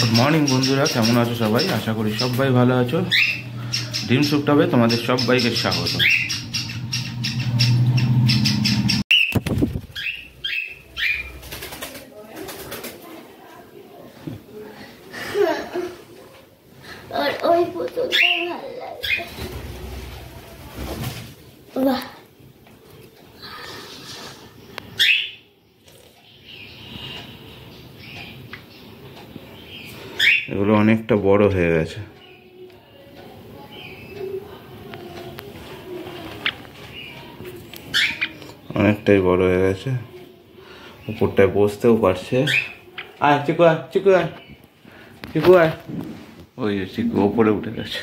Good morning বন্ধুরা, কেমন আছো সবাই? আশা করি সবাই ভালো আছো। ড্রিম সুপটাবে তোমাদের সবাইকে স্বাগত। ওই পুতুলটা ভালো লাগে। বাহ, এগুলো অনেকটা বড় হয়ে গেছে। অনেকটাই বড় হয়ে গেছে, উপরটায় বসতেও পারছে। আয় চিকু, আয় চিকু, আয় চিকু, আয়। ওই চিকু ওপরে উঠে গেছে।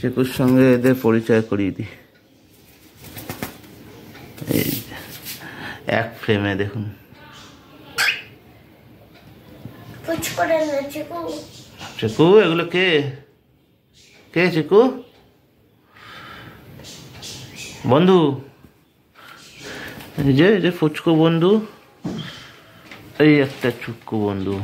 চিকুর সঙ্গে এদের পরিচয় করিয়ে দিই। এই এক ফ্রেমে দেখুন। চিকু, এগুলো কে কে? চিকু বন্ধু, এই যে ফুচকু বন্ধু, এই একটা চুক্কু বন্ধু।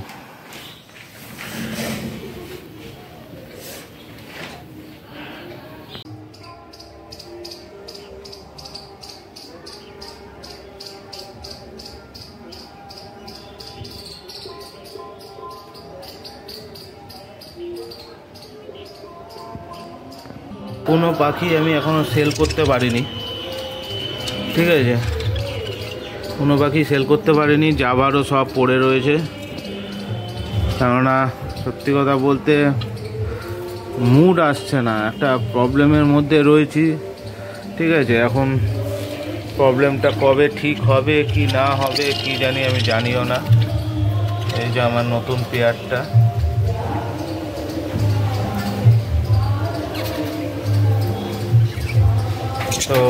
কোনো পাখি আমি এখনো সেল করতে পারিনি, ঠিক আছে? কোনো পাখি সেল করতে পারিনি, যাবারও সব পড়ে রয়েছে। কেননা সত্যি কথা বলতে মুড আসছে না, একটা প্রবলেমের মধ্যে রয়েছি, ঠিক আছে? এখন প্রবলেমটা কবে ঠিক হবে কি না হবে কি জানি, আমি জানিও না। এই যে আমার নতুন পেয়ারটা, তো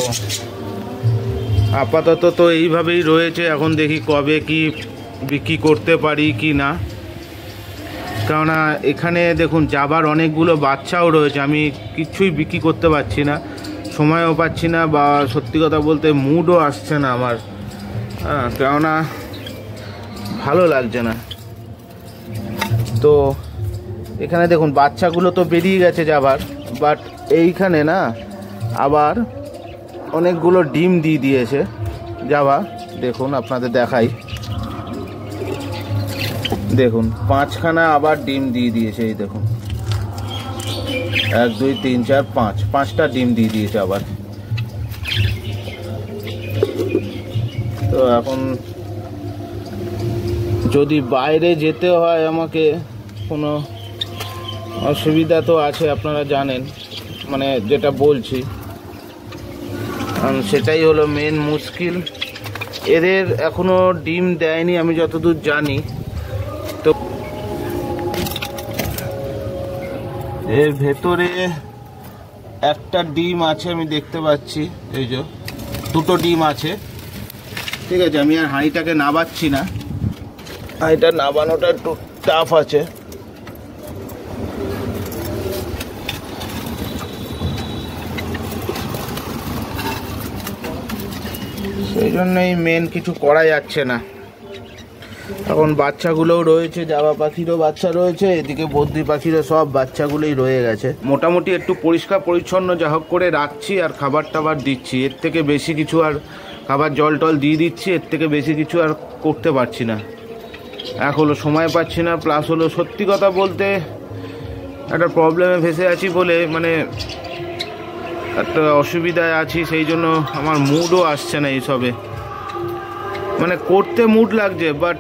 আপাতত তো এইভাবেই রয়েছে। এখন দেখি কবে কি বিক্রি করতে পারি কি না। কেননা এখানে দেখুন যাবার অনেকগুলো বাচ্চাও রয়েছে, আমি কিছুই বিক্রি করতে পারছি না, সময়ও পাচ্ছি না, বা সত্যি কথা বলতে মুডও আসছে না আমার। কেননা ভালো লাগছে না। তো এখানে দেখুন বাচ্চাগুলো তো বেরিয়ে গেছে যাবার, বাট এইখানে না আবার অনেকগুলো ডিম দিয়ে দিয়েছে যাবা। দেখুন আপনাদের দেখাই, দেখুন 5খানা আবার ডিম দিয়ে দিয়েছে। এই দেখুন 1 2 3 4 5টা ডিম দিয়ে দিয়েছে আবার। তো এখন যদি বাইরে যেতে হয় আমাকে, কোনো অসুবিধা তো আছে, আপনারা জানেন, মানে যেটা বলছি, সেটাই হলো মেন মুশকিল। এদের এখনো ডিম দেয়নি আমি যতদূর জানি। তো এর ভেতরে একটা ডিম আছে, আমি দেখতে পাচ্ছি, এই যে 2টো ডিম আছে, ঠিক আছে? আমি আর হাঁড়িটাকে নাবাচ্ছি না, হাঁড়িটা নাবানোটা একটু টাফ আছে। সেই জন্যই মেন কিছু করা যাচ্ছে না। এখন বাচ্চাগুলোও রয়েছে, জাবা পাখিরও বাচ্চা রয়েছে, এদিকে বদ্রি পাখিরও সব বাচ্চাগুলোই রয়ে গেছে। মোটামুটি একটু পরিষ্কার পরিচ্ছন্ন যা হোক করে রাখছি, আর খাবার টাবার দিচ্ছি। এর থেকে বেশি কিছু আর, খাবার জল টল দিয়ে দিচ্ছি, এর থেকে বেশি কিছু আর করতে পারছি না। এক হলো সময় পাচ্ছি না, প্লাস হলো সত্যি কথা বলতে একটা প্রবলেমে ফেসে আছি বলে, মানে একটা অসুবিধায় আছি, সেই জন্য আমার মুডও আসছে না এইসবে। মানে করতে মুড লাগছে, বাট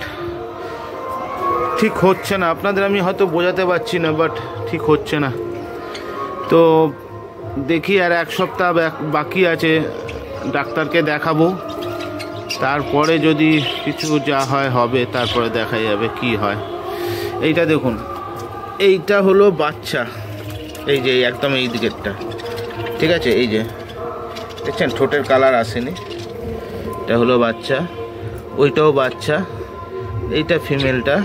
ঠিক হচ্ছে না। আপনাদের আমি হয়তো বোঝাতে পারছি না, বাট ঠিক হচ্ছে না। তো দেখি আর 1 সপ্তাহ বাকি আছে, ডাক্তারকে দেখাবো, তারপরে যদি কিছু যা হয় হবে, তারপরে দেখা যাবে কি হয়। এইটা দেখুন, এইটা হলো বাচ্চা, এই যে একদম এই দিকেরটা, ঠিক আছে? এই যে দেখছেন ঠোঁটের কালার আসেনি, এটা হলো বাচ্চা। ওইটাও বাচ্চা, এইটা ফিমেলটা,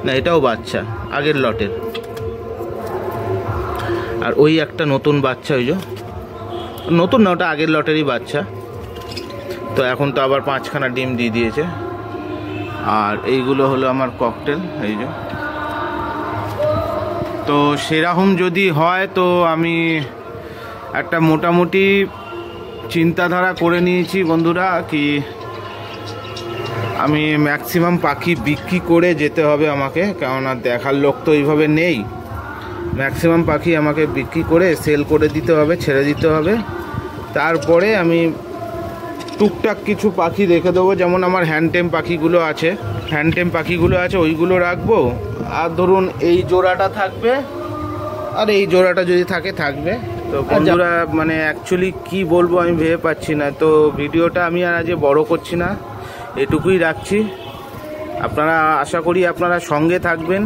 না এটাও বাচ্চা আগের লটের। আর ওই একটা নতুন বাচ্চা, ওই যে নতুন না, ওটা আগের লটেরই বাচ্চা। তো এখন তো আবার 5খানা ডিম দিয়ে দিয়েছে। আর এইগুলো হলো আমার ককটেল, এই যে। তো সেরকম যদি হয় তো আমি একটা মোটামুটি চিন্তাধারা করে নিয়েছি বন্ধুরা, কি আমি ম্যাক্সিমাম পাখি বিক্রি করে যেতে হবে আমাকে, কেননা দেখার লোক তো এইভাবে নেই। ম্যাক্সিমাম পাখি আমাকে বিক্রি করে সেল করে দিতে হবে, ছেড়ে দিতে হবে। তারপরে আমি টুকটাক কিছু পাখি রেখে দেবো, যেমন আমার হ্যান্ডটেম পাখিগুলো আছে, ওইগুলো রাখবো। আর ধরুন এই জোড়াটা থাকবে, আর এই জোড়াটা যদি থাকবে। তো বন্ধুরা মানে অ্যাকচুয়ালি কি বলবো আমি ভেবে পাচ্ছি না। তো ভিডিওটা আমি আর আজ বড় করছি না, এটুকুই রাখছি। আপনারা আশা করি আপনারা সঙ্গে থাকবেন,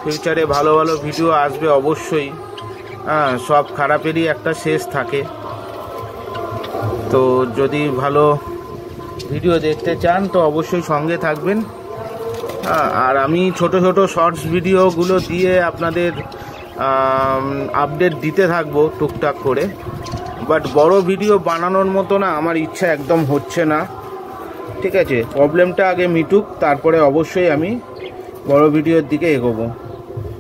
ফিউচারে ভালো ভালো ভিডিও আসবে অবশ্যই। হ্যাঁ, সব খারাপেরই একটা শেষ থাকে। তো যদি ভালো ভিডিও দেখতে চান তো অবশ্যই সঙ্গে থাকবেন। আর আমি ছোট ছোট শর্টস ভিডিওগুলো দিয়ে আপনাদের আপডেট দিতে থাকবো টুকটাক করে। বাট বড় ভিডিও বানানোর মতো না আমার ইচ্ছা একদম হচ্ছে না, ঠিক আছে। প্রবলেমটা আগে মিটুক, তারপরে অবশ্যই আমি বড় ভিডিওর দিকে এগোবো।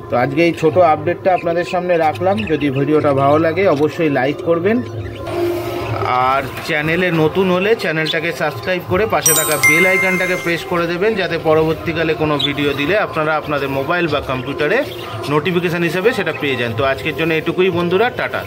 তো আজকে এই ছোট আপডেটটা আপনাদের সামনে রাখলাম। যদি ভিডিওটা ভালো লাগে অবশ্যই লাইক করবেন, আর চ্যানেলে নতুন হলে চ্যানেলটাকে সাবস্ক্রাইব করে পাশে থাকা বেল আইকনটাকে প্রেস করে দেবেন, যাতে পরবর্তীকালে কোনো ভিডিও দিলে আপনারা আপনাদের মোবাইল বা কম্পিউটারে নোটিফিকেশান হিসেবে সেটা পেয়ে যান। তো আজকের জন্য এটুকুই বন্ধুরা, টাটা।